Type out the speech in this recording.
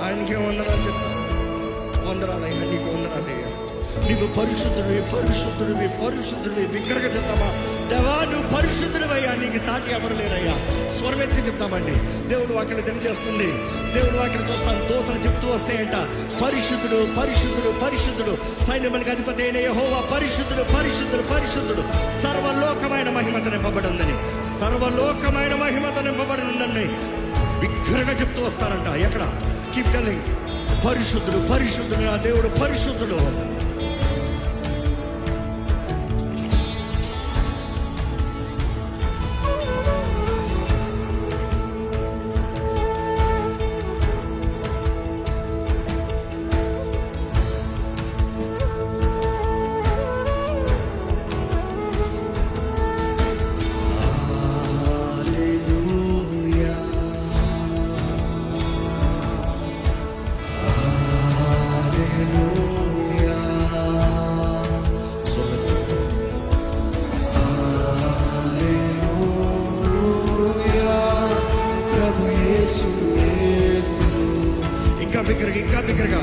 ఆయనకే వందనాలు చెప్తా. వందనాలయ్యా, నీకు వందనాలయ్యా. నీవు పరిశుద్ధుడివి, పరిశుద్ధుడివి, పరిశుద్ధుడివి. బిగ్గరగా చెప్తామా, దేవా నువ్వు పరిశుద్ధుడివయ్యా, నీకు సాటి ఎవరలేరయ్యా. స్వరమెత్తి చెప్తామండి. దేవుడు వాక్యం తెలియజేస్తుంది. దేవుడు వాక్యం చూస్తాను, దూతలు చెప్తూ వస్తాయంట, పరిశుద్ధుడు పరిశుద్ధుడు పరిశుద్ధుడు, సైన్యములకు అధిపతి అయిన యెహోవా పరిశుద్ధుడు పరిశుద్ధుడు పరిశుద్ధుడు, సర్వలోకమైన మహిమతో నింపబడి ఉందని, సర్వలోకమైన మహిమతో నింపబడి ఉందని బిగ్గరగా చెప్తూ వస్తారంట. ఎక్కడ? కీప్ టెల్లింగ్, పరిశుద్ధుడు పరిశుద్ధుడు, నా దేవుడు పరిశుద్ధుడు. ఇంకా బిగ్గరగా, ఇంకా బిగ్గరగా.